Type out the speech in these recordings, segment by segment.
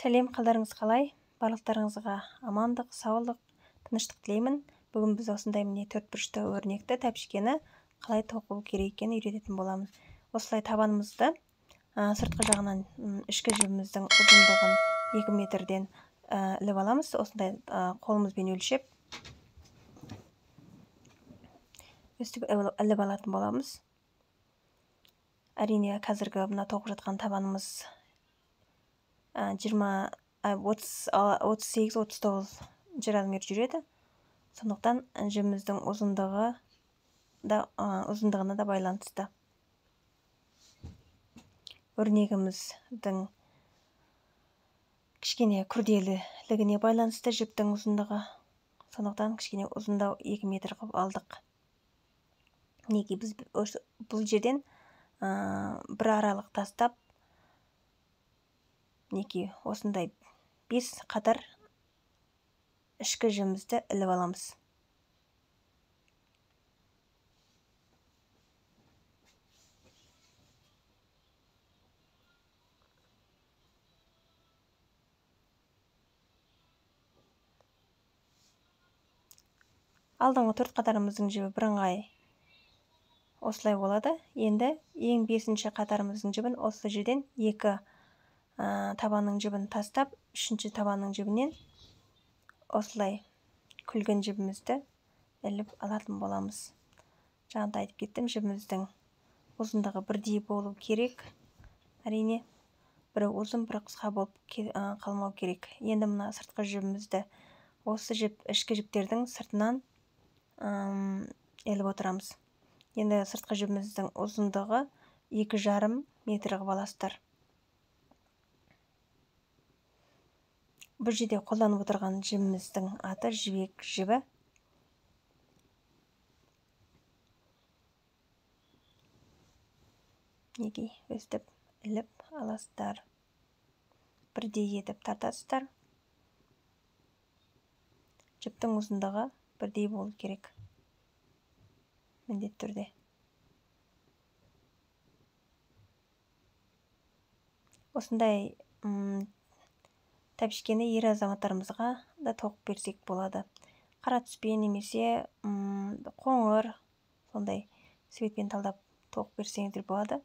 Сәлем, қалдарыңыз қалай? Барлықтарыңызға амандық, саулық, тыныштық тілеймін. Бүгін біз осындай міне 4 бұрышты өрнекті тәпішкені қалай тоқу керек екенін үйрететін боламыз. Осылай табанымызды сыртқы жағынан ішкі жібіміздің ұзындығын 2 метрден іліп аламыз. Осындай қолымызбен өлшеп өстіп іліп алатын боламыз. Әрине, қазіргі мына тоқып жатқан табанымыз 38-39 размер жүреді. Сондықтан жібіміздің ұзындығына да байланысты. Өрнегіміздің кішкене күрделілігіне байланысты жіптің ұзындығы. Сондықтан кішкене ұзындау 2 метр қылып алдық. Неге біз бұл жерден бір аралық тастап, неге осындай 5 қатар ішкі жібімізді іліп аламыз. Алдыңғы 4 қатарымыздың жібі бірыңғай осылай болады. Енді ең 5-ші қатарымыздың жібін осы жерден 2 табанның жібін тастап, 3-ші табанның жібінен осылай күлгін жібімізді іліп алатын боламыз. Жаңағыда айтып кеттім, жібіміздің ұзындығы бірдей болу керек. Әрине, бірі ұзын, бірі қысқа болып қалмау керек. Енді мына сыртқы жібімізді осы ішкі жіптердің сыртынан іліп отырамыз. Енді сыртқы жібіміздің ұзындығы 2,5 метр қылып аласыздар. Бұл жерде қолданып отырған жібіміздің аты жібек жібі. Неге өстіп іліп аласыздар. Бірдей етіп тартасыздар. Жіптің ұзындығы бірдей болу керек. Міндетті түрде. Осындай тәпішкені ер азаматтарымызға да тоқып берсек болады. Қара түспен немесе қоңыр, сондай светпен талдап тоқып берсеңіздер болады.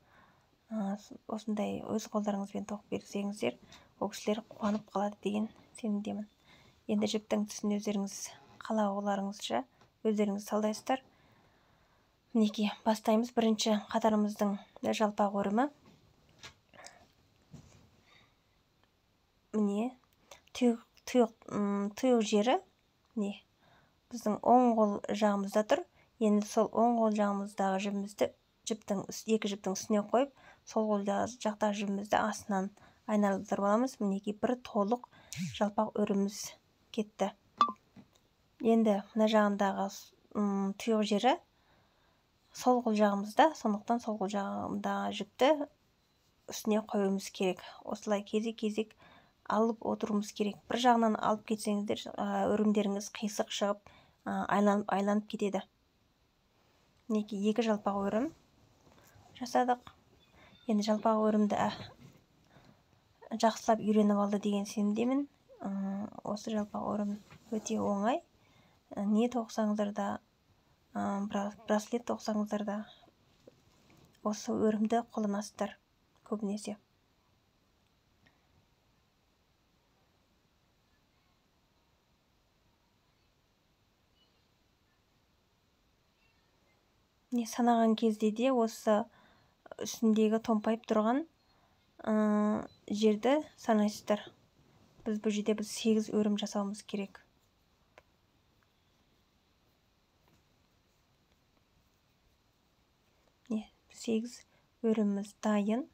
Осындай өз қолдарыңызбен тоқып берсеңіздер, ол кісілер қуанып қалады деген сенімдемін. Енді жіптің түсін өздеріңіз қалауларыңызша өздеріңіз талдайсыздар. Мінекей, бастаймыз. Бірінші қатарымыздың жалпақ өрімі. Міне, тұйық жері біздің оң қол жағымызда тұр. Енді сол оң қол жағымыздағы жібімізді екі жіптің үстіне қойып, сол қол жақтағы жібімізді астынан айналдырып аламыз. Мінекей, бір толық жалпақ өріміз кетті. Енді мына жағындағы тұйық жері сол қол жағымызда, сондықтан сол қол жағымдағы жіпті үстіне қоюымыз керек. Осылай кезек-кезек алып отыруымыз керек. Бір жағынан алып кетсеңіздер, өрімдеріңіз қисық шығып, айланып кетеді. Мінекей, 2 жалпақ өрім жасадық. Енді жалпақ өрімді жақсылап үйреніп алды деген сенімдемін. Осы жалпақ өрім өте оңай. Не тоқсаңыздар да, браслет тоқсаңыздар да, осы өрімді қолданасыздар көбінесе. Санаған кезде де осы үстіндегі томпайып тұрған жерді санайсыздар. Бұл жерде 8 өрім жасауымыз керек. Не, 8 өріміміз дайын.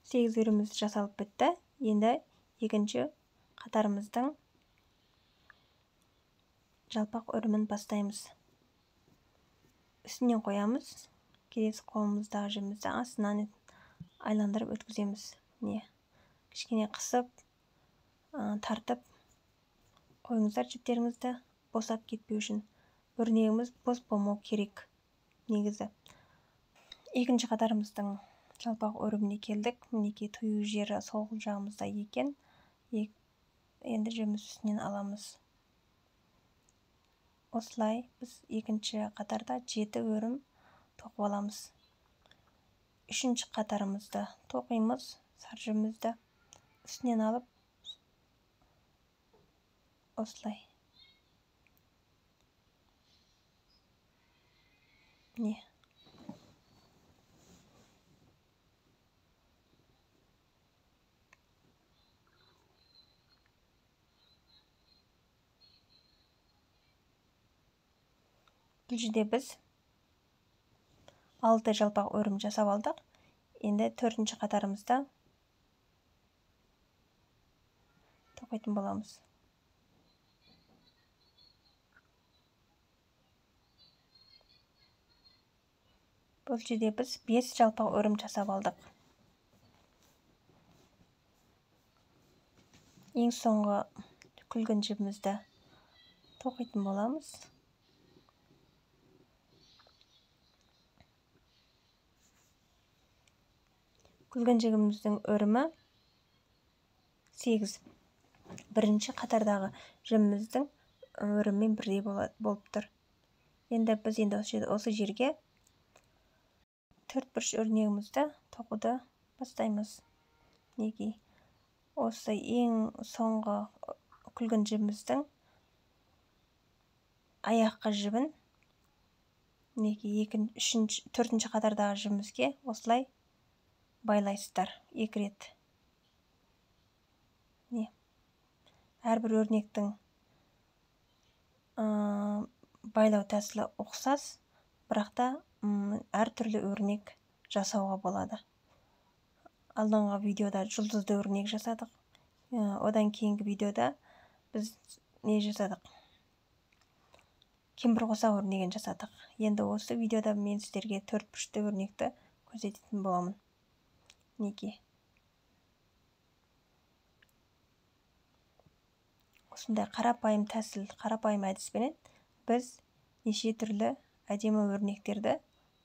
Сегіз өріміміз жасалып бітті. Енді екінші қатарымыздың жалпақ өрімін бастаймыз. Үстінен қоямыз. Келесі қолымыздағы жібімізді астынан айландырып өткіземіз. Кішкене қысып, тартып қойыңыздар жіптеріңізді босап кетпеу үшін. Өрнегіміз бос болмау керек негізі. Екінші қатарымыздың жалпақ өріміне келдік. Мінекей тұю жері сол жағымызда екен. Енді жібіміз үстінен аламыз. Осылай біз екінші қатарда 7 өрім тоқып аламыз. Үшінші қатарымызды тоқимыз. Сар жібімізді үстінен алып, осылай. Не? Бұл жерде біз 6 жалпақ өрім жасап алдық. Енді 4-ші қатарымызда тоқитын боламыз. Бұл жерде біз 5 жалпақ өрім жасап алдық. Ең соңғы күлгін жібімізді тоқитын боламыз. Күлгін жібіміздің өрімі 8. Бірінші қатардағы жібіміздің өрімімен бірдей болып тұр. Енді біз осы жерге 4 бұрыш өрнегімізді тоқуды бастаймыз. Неге? Осы ең соңғы күлгін жібіміздің аяққа жібін, неге 4-ші қатардағы жібімізге осылай байлайсыздар 2 рет. Әрбір өрнектің байлау тәсілі ұқсас, бірақ та әртүрлі өрнек жасауға болады. Алдыңғы видеода жұлдызды өрнек жасадық. Одан кейінгі видеода біз не жасадық? Кемпірқосақ өрнегін жасадық. Енді осы видеода мен сіздерге 4 бұрышты өрнекті көрсететін боламын. Неге? Осындай қарапайым тәсіл, қарапайым әдіспенен біз неше түрлі әдемі өрнектерді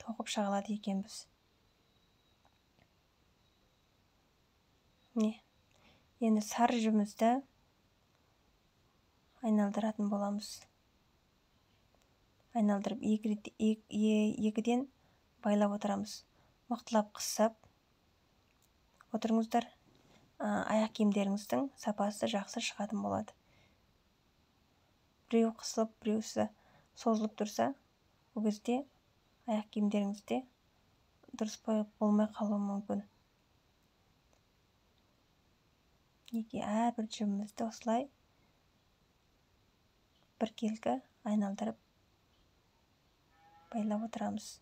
тоқып шыға алады екенбіз. Енді сар жібімізді айналдыратын боламыз. Айналдырып 2-ден байлап отырамыз. Мықтылап қысып отырыңыздар. Аяқ киімдеріңіздің сапасы жақсы шығатын болады. Біреу қысылып, біреусі созылып тұрса, ол кезде аяқ киімдеріңізде дұрыс болмай қалуы мүмкін. Неге әрбір жібімізді осылай біркелкі айналдырып байлап отырамыз.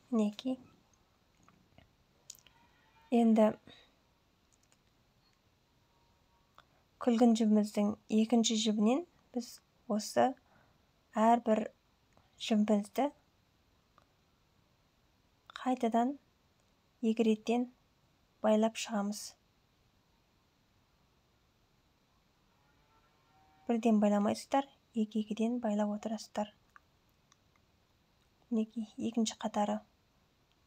Мінекей. Енді күлгін жібіміздің 2-ші жібінен біз осы әрбір жібімізді қайтадан 2 реттен байлап шығамыз. Бірден байламайсыздар, 2-ден байлап отырасыздар. Мінекей 2-ші қатары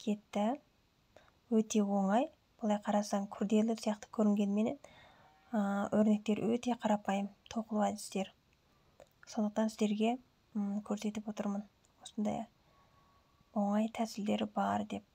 кетті. Өте оңай. Бұлай қарасаң күрделі сияқты көрінгенменен өрнектер өте қарапайым тоқылу әдістер. Сондықтан сіздерге көрсетіп отырмын. Осындай оңай тәсілдері бар деп.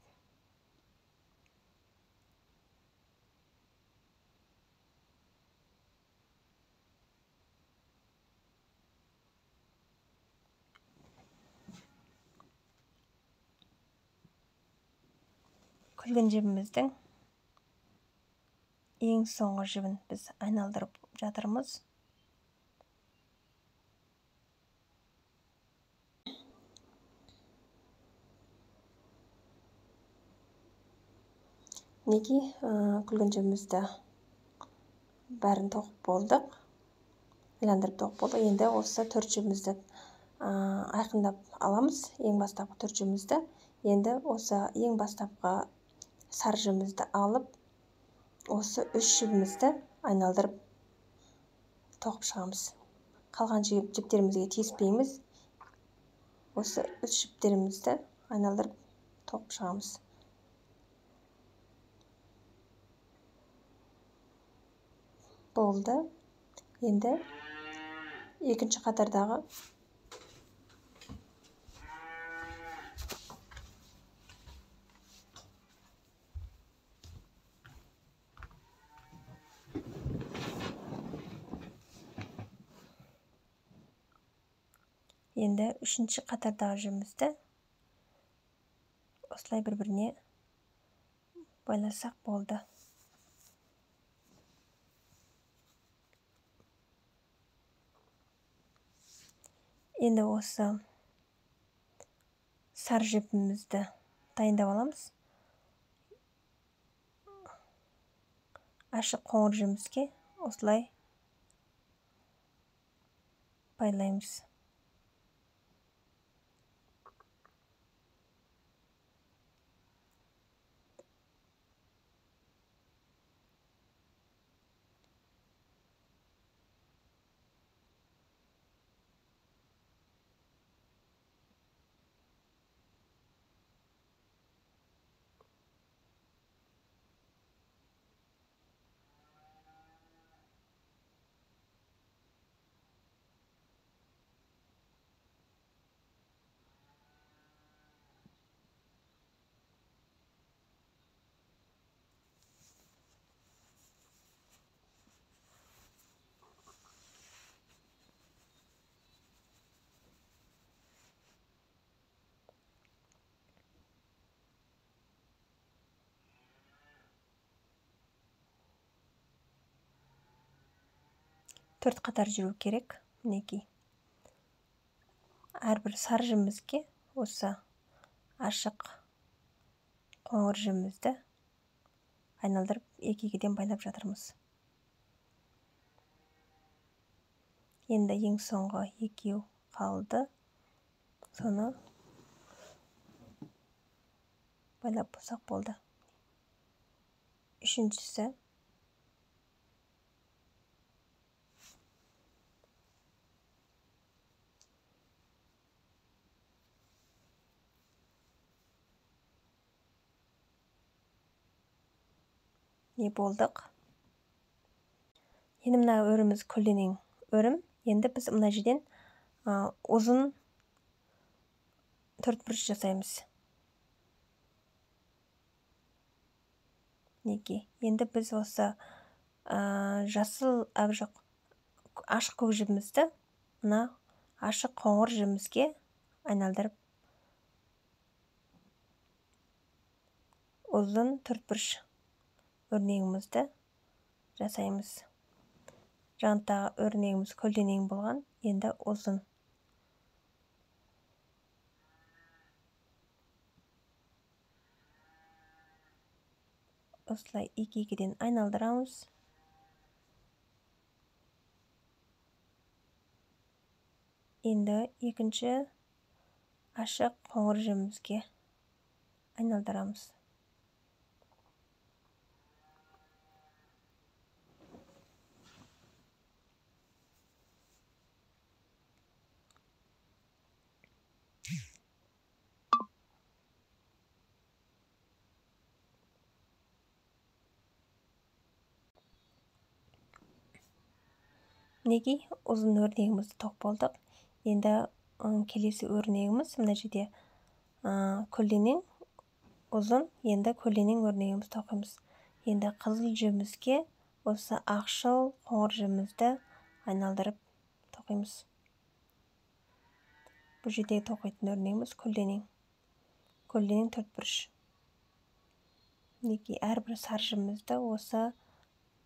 Күлгін жібіміздің ең соңғы жібін біз айналдырып жатырмыз. Мінекей күлгін жібімізді бәрін тоқып болдық. Айландырып тоқып болдық. Енді осы 4 жібімізді айқындап аламыз. Ең бастапқы 4 жібімізді. Енді осы ең бастапқы сары жібімізді алып, осы 3 жібімізді айналдырып тоқып шығамыз. Қалған жіптерімізге тиіспейміз. Осы 3 жіптерімізді айналдырып тоқып шығамыз. Болды. Енді екінші қатардағы енді үшінші қатардағы жібімізді осылай бір-біріне байласақ болды. Енді осы сары жіпімізді дайындап аламыз. Ашық қоңыр жіпімізге осылай байлаймыз. Төрт қатар жүру керек. Мінекей. Әрбір сары жібімізге осы ашық қоңыр жібімізді айналдырып екегіден байлап жатырмыз. Енді ең соңғы екеу қалды. Соны байлап болсақ болды. Үшіншісі не болдық? Енді мына өріміз көлденең өрім. Енді біз мына жерден ұзын төртбұрыш жасаймыз. Неге? Енді біз осы жасыл ашық көк жібімізді мына ашық қоңыр жібімізге айналдырып ұзын төртбұрыш өрнегімізді жасаймыз. Жанындағы өрнегіміз көлденең болған, енді ұзын. Осылай екі-екіден айналдырамыз. Енді екінші ашық қоңыр жібімізге айналдырамыз. Мінекей ұзын өрнегімізді тоқып болдық. Енді келесі өрнегіміз мына жерде көлденең ұзын, енді көлденең өрнегімізді тоқимыз. Енді қызыл жібімізге осы ақшыл қоңыр жібімізді айналдырып тоқимыз. Бұл жерде тоқитын өрнегіміз көлденең. Көлденең төртбұрыш. Мінекей әрбір сары жібімізді осы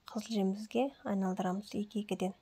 қызыл жібімізге айналдырамыз екі-екіден.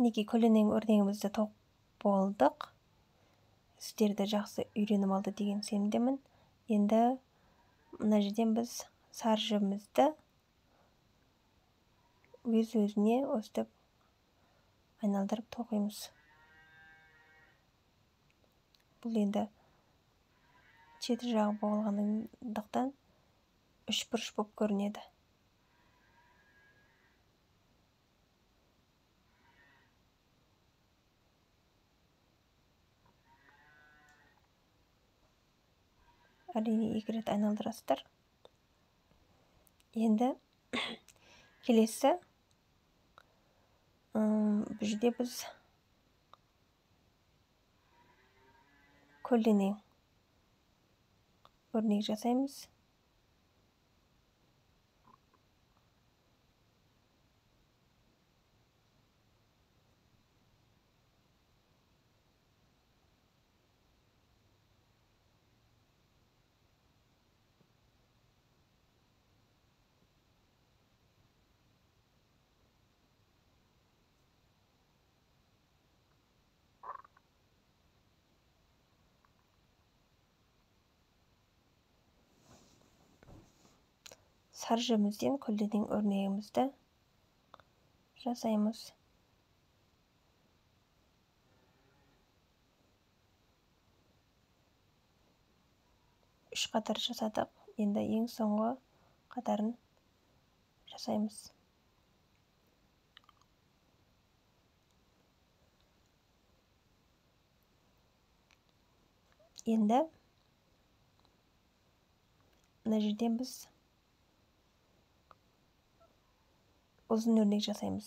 Мінекей көлденең өрнегімізді тоқып болдық. Сіздерді жақсы үйреніп алды деген сенімдемін. Енді мына жерден біз сары жібімізді өз-өзіне өстіп айналдырып тоқимыз. Бұл енді шеті жағы болғандықтан үш бұрыш болып көрінеді. Әрине екі рет айналдырасыздар. Енді келесі бұл жерде біз көлденең өрнек жасаймыз. Сары жібімізден көлденең өрнегімізді жасаймыз. Үш қатар жасадық. Енді ең соңғы қатарын жасаймыз. Енді мына жерден біз ұзын өрнек жасаймыз.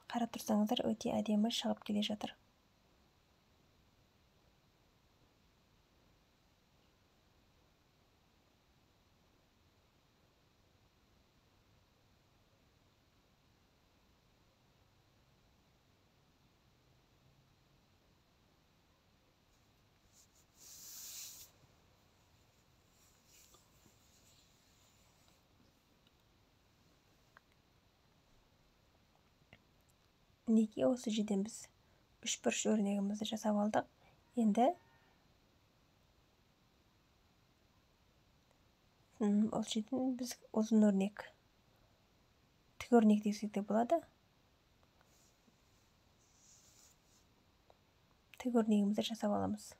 Қарап тұрсаңыздар, өте әдемі шығып келе жатыр. Мінекей осы жерден біз үш бұрыш өрнегімізді жасап алдық. Енді осы жерден біз ұзын өрнек, тік өрнек десек те болады. Тік өрнегімізді жасап аламыз.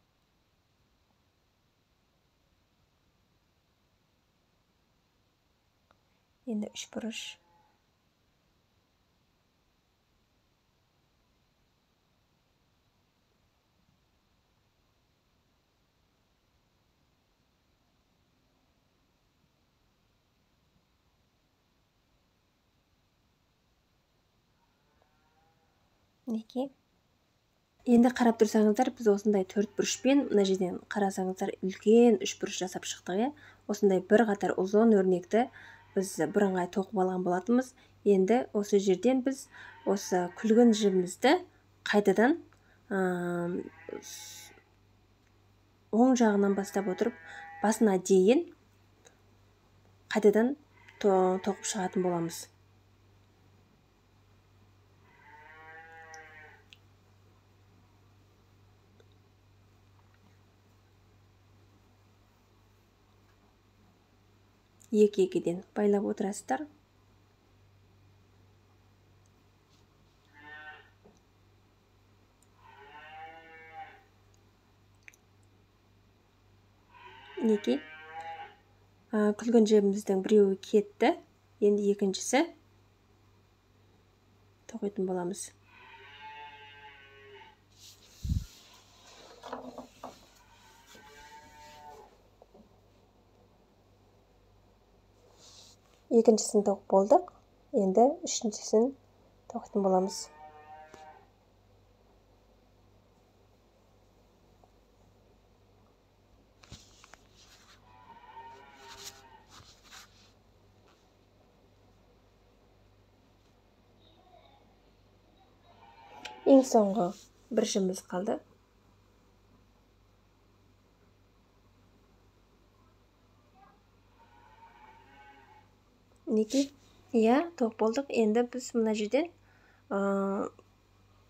Енді үш бұрыш мінекей. Енді қарап тұрсаңыздар, біз осындай төрт бұрышпен, мына жерден қарасаңыздар, үлкен үш бұрыш жасап шықтық. Осындай бір қатар ұзын өрнекті біз бірыңғай тоқып алған болатынбыз. Енді осы жерден біз осы күлгін жібімізді қайтадан оң жағынан бастап отырып, басына дейін қайтадан тоқып шығатын боламыз. Екі-екіден байлап отырасыздар. Мінекей. Күлгін жібіміздің біреуі кетті. Енді екіншісі тоқитын боламыз. Екіншісін тоқып болдық. Енді үшіншісін тоқитын боламыз. Ең соңғы бір жібіміз қалды. Мінекей. Иә, тоқ болдық. Енді біз мына жерден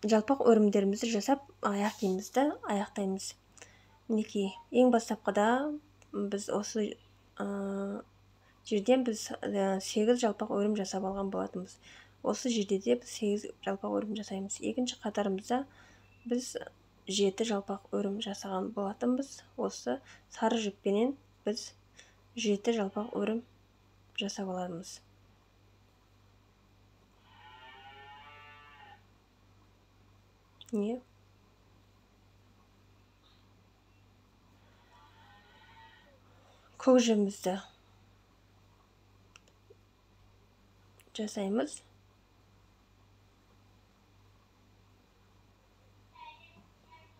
жалпақ өрімдерімізді жасап, аяқ киімімізді аяқтаймыз. Мінекей. Ең бастапқыда біз осы жерден біз 8 жалпақ өрім жасап алған болатынбыз. Осы жерде де біз 8 жалпақ өрім жасаймыз. Екінші қатарымызда біз 7 жалпақ өрім жасаған болатынбыз. Осы сары жіппенен біз 7 жалпақ өрім жасап аламыз. Не? Көк жібімізді жасаймыз.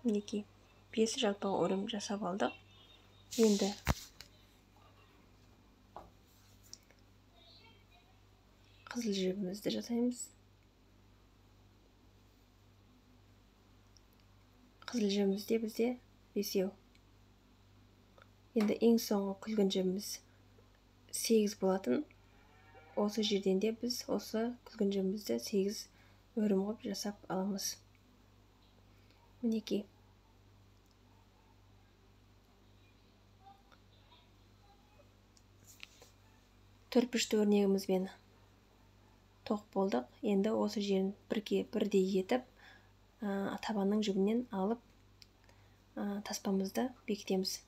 Мінекей 5 жалпақ өрім жасап алдық. Енді қызыл жібімізді жасаймыз. Қызыл жібімізде бізде 5. Енді ең соңғы күлгін жібіміз 8 болатын. Осы жерден де біз осы күлгін жібімізді 8 өрім ғып жасап аламыз. Мінекей. Төртбұрышты өрнегімізбен тоқ болдық. Енді осы жерін бірдей етіп, табанның жібінен алып, таспамызды бекітеміз.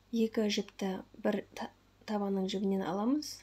Екі жіпті бір табанның жібінен аламыз.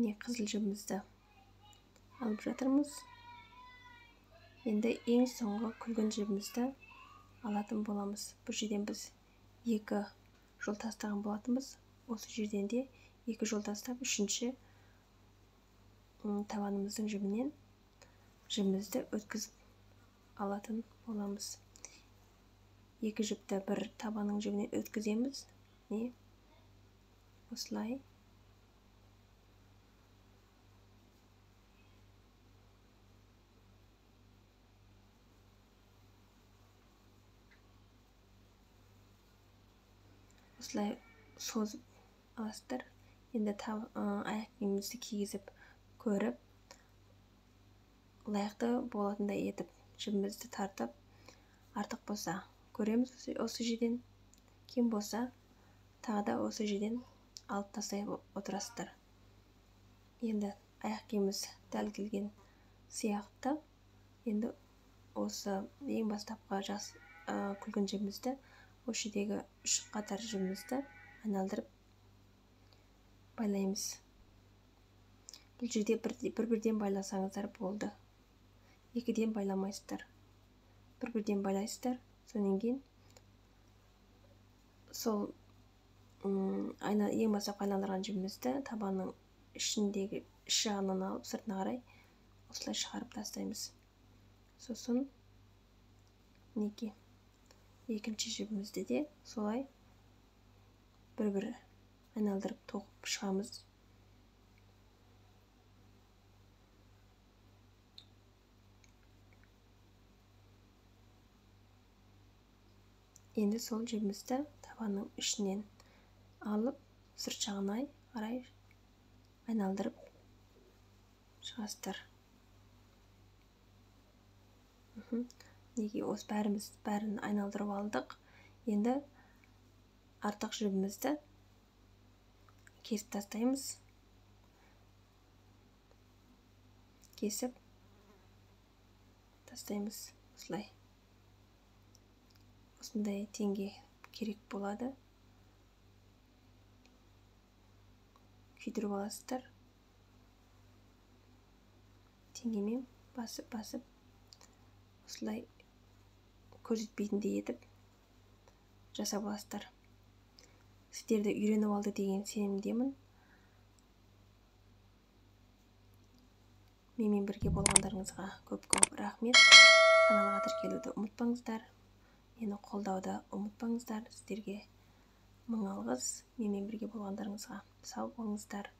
Міне қызыл жібімізді алып жатырмыз. Енді ең соңғы күлгін жібімізді алатын боламыз. Бұл жерден біз 2 жол тастаған болатынбыз. Осы жерден де 2 жол тастап, үшінші табанымыздың жібінен жібімізді өткізіп алатын боламыз. 2 жіпті бір табанның жібінен өткіземіз. Не? Осылай. Осылай созып аласыздар. Енді аяқ киімімізді кигізіп көріп, лайықты болатындай етіп, жібімізді тартып, артық болса көреміз осы жерден, кем болса тағы да осы жерден алып тастай отырасыздар. Енді аяқ киіміміз дәл келген сияқты. Енді осы ең бастапқы күлгін жібімізді, осы жердегі 3 қатар жібімізді айналдырып байлаймыз. Бұл жерде бір-бірден байласаңыздар болды. 2-ден байламайсыздар. Бір-бірден байлайсыздар. Сонан кейін сол ең бастапқы айналдырған жібімізді табанның ішіндегі іш жағынан алып, сыртына қарай осылай шығарып тастаймыз. Сосын мінекей екінші жібімізді де солай бір-бір айналдырып тоқып шығамыз. Енді сол жібімізді табанның ішінен алып, сырт жағына қарай айналдырып шығасыздар. Неге осы бәрін айналдырып алдық. Енді артық жібімізді кесіп тастаймыз. Кесіп тастаймыз осылай. Осындай теңге керек болады. Күйдіріп аласыздар. Теңгемен басып осылай көрсетпейтіндей етіп жасап аласыздар. Сіздерді үйреніп алды деген сенімдемін. Менімен бірге болғандарыңызға көп рахмет. Каналға тіркелуді ұмытпаңыздар. Мені қолдауды ұмытпаңыздар. Сіздерге мың алғыс. Менімен бірге болғандарыңызға сау болыңыздар.